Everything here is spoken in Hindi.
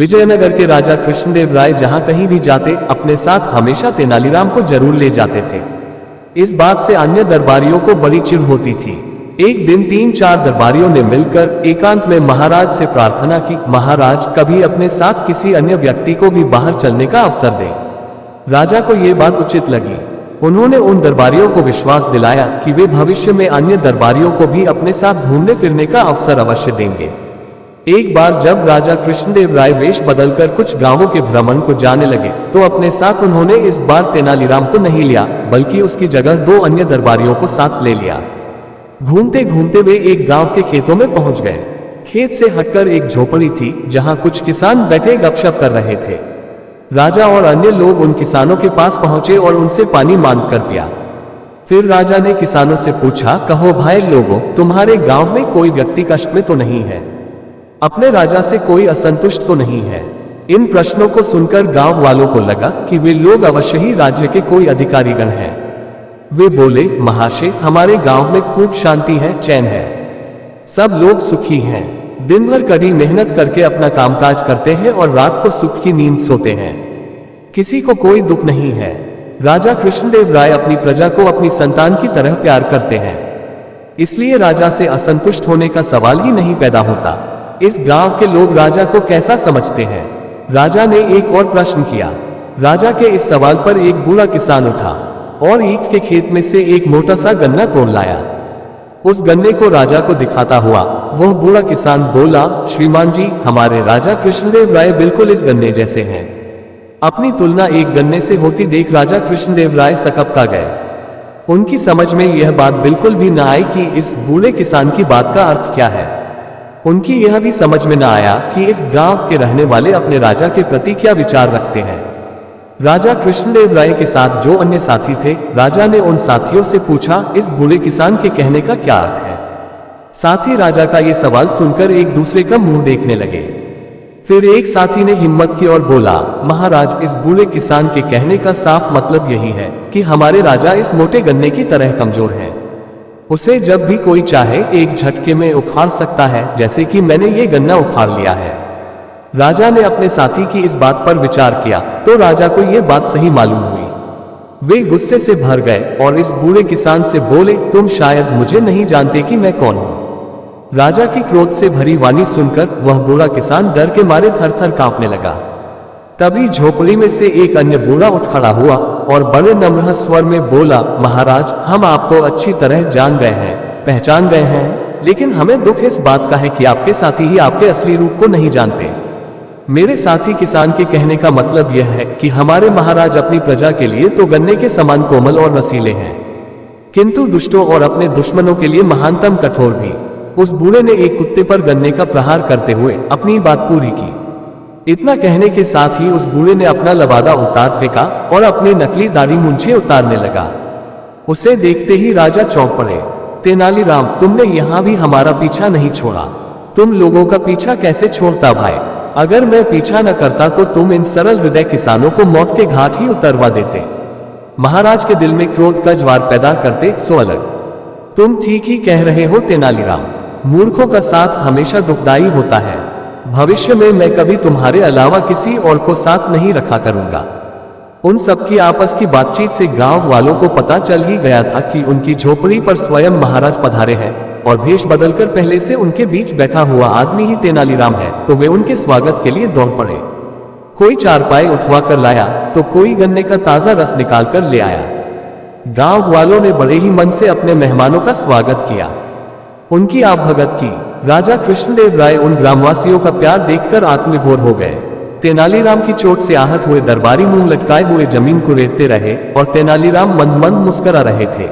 विजयनगर के राजा कृष्णदेव राय जहां कहीं भी जाते अपने साथ हमेशा तेनालीराम को जरूर ले जाते थे। इस बात से अन्य दरबारियों को बड़ी चिढ़ होती थी। एक दिन 3-4 दरबारियों ने मिलकर एकांत में महाराज से प्रार्थना की, महाराज कभी अपने साथ किसी अन्य व्यक्ति को भी बाहर चलने का अवसर दें। राजा को यह बात उचित लगी। उन्होंने उन दरबारियों को विश्वास दिलाया कि वे भविष्य में अन्य दरबारियों को भी अपने साथ घूमने फिरने का अवसर अवश्य देंगे। एक बार जब राजा कृष्णदेव राय वेश बदलकर कुछ गांवों के भ्रमण को जाने लगे तो अपने साथ उन्होंने इस बार तेनालीराम को नहीं लिया, बल्कि उसकी जगह 2 अन्य दरबारियों को साथ ले लिया। घूमते घूमते वे एक गांव के खेतों में पहुंच गए। खेत से हटकर एक झोपड़ी थी जहां कुछ किसान बैठे गपशप कर रहे थे। राजा और अन्य लोग उन किसानों के पास पहुंचे और उनसे पानी मांग कर पिया। फिर राजा ने किसानों से पूछा, कहो भाई लोगों, तुम्हारे गांव में कोई व्यक्ति कष्ट में तो नहीं है? अपने राजा से कोई असंतुष्ट तो नहीं है? इन प्रश्नों को सुनकर गांव वालों को लगा कि वे लोग अवश्य ही राज्य के कोई अधिकारीगण हैं। वे बोले, महाशय, हमारे गांव में खूब शांति है, चैन है, सब लोग सुखी हैं। दिन भर कड़ी मेहनत करके अपना कामकाज करते हैं और रात को सुख की नींद सोते हैं। किसी को कोई दुख नहीं है। राजा कृष्णदेव राय अपनी प्रजा को अपनी संतान की तरह प्यार करते हैं, इसलिए राजा से असंतुष्ट होने का सवाल ही नहीं पैदा होता। इस गांव के लोग राजा को कैसा समझते हैं? राजा ने एक और प्रश्न किया। राजा के इस सवाल पर एक बूढ़ा किसान उठा और ईख के खेत में से एक मोटा सा गन्ना तोड़ लाया। उस गन्ने को राजा को दिखाता हुआ वह बूढ़ा किसान बोला, श्रीमान जी, हमारे राजा कृष्णदेव राय बिल्कुल इस गन्ने जैसे हैं। अपनी तुलना एक गन्ने से होती देख राजा कृष्णदेव राय सकपका गए। उनकी समझ में यह बात बिल्कुल भी न आई कि इस बूढ़े किसान की बात का अर्थ क्या है। उनकी यह भी समझ में न आया कि इस गांव के रहने वाले अपने राजा के प्रति क्या विचार रखते हैं। राजा कृष्णदेव राय के साथ जो अन्य साथी थे, राजा ने उन साथियों से पूछा, इस बूढ़े किसान के कहने का क्या अर्थ है? साथी राजा का ये सवाल सुनकर एक दूसरे का मुंह देखने लगे। फिर एक साथी ने हिम्मत की और बोला, महाराज, इस बूढ़े किसान के कहने का साफ मतलब यही है कि हमारे राजा इस मोटे गन्ने की तरह कमजोर हैं। उसे जब भी कोई चाहे एक झटके में उखाड़ सकता है, जैसे कि मैंने ये गन्ना उखाड़ लिया है। राजा ने अपने साथी की इस बात पर विचार किया तो राजा को यह बात सही मालूम हुई। वे गुस्से से भर गए और इस बूढ़े किसान से बोले, तुम शायद मुझे नहीं जानते कि मैं कौन हूं। राजा की क्रोध से भरी वाणी सुनकर वह बूढ़ा किसान डर के मारे थर-थर कांपने लगा। तभी झोपड़ी में से एक अन्य बूढ़ा उठ खड़ा हुआ और बड़े नम्र स्वर में बोला, महाराज, हम आपको अच्छी तरह जान गए हैं, पहचान गए हैं, लेकिन हमें दुख इस बात का है कि आपके साथी ही आपके असली रूप को नहीं जानते। मेरे साथी किसान के कहने का मतलब यह है कि हमारे महाराज अपनी प्रजा के लिए तो गन्ने के समान कोमल और रसीले हैं, किंतु दुष्टों और अपने दुश्मनों के लिए महानतम कठोर भी। उस बूढ़े ने एक कुत्ते पर गन्ने का प्रहार करते हुए अपनी बात पूरी की। इतना कहने के साथ ही उस बूढ़े ने अपना लबादा उतार फेंका और अपनी नकली दाढ़ी मूंछें उतारने लगा। उसे देखते ही राजा चौंक पड़े। तेनालीराम, तुमने यहां भी हमारा पीछा नहीं छोड़ा। तुम लोगों का पीछा कैसे छोड़ता भाई? अगर मैं पीछा न करता तो तुम इन सरल हृदय किसानों को मौत के घाट ही उतरवा देते, महाराज के दिल में क्रोध का ज्वार पैदा करते, सो अलग। तुम ठीक ही कह रहे हो तेनालीराम, मूर्खों का साथ हमेशा दुखदाई होता है। भविष्य में मैं कभी तुम्हारे अलावा किसी और को साथ नहीं रखा करूंगा। उन सबकी आपस की बातचीत से गांव वालों को पता चल ही गया था कि उनकी झोपड़ी पर स्वयं महाराज पधारे हैं और भेष बदलकर पहले से उनके बीच बैठा हुआ आदमी ही तेनालीराम है, तो वे उनके स्वागत के लिए दौड़ पड़े। कोई चारपाई उठवा कर लाया तो कोई गन्ने का ताजा रस निकाल कर ले आया। गांव वालों ने बड़े ही मन से अपने मेहमानों का स्वागत किया, उनकी आवभगत की। राजा कृष्णदेव राय उन ग्रामवासियों का प्यार देखकर आत्मविभोर हो गए। तेनालीराम की चोट से आहत हुए दरबारी मुंह लटकाए हुए जमीन को रेतते रहे और तेनालीराम मंद मंद मुस्कुरा रहे थे।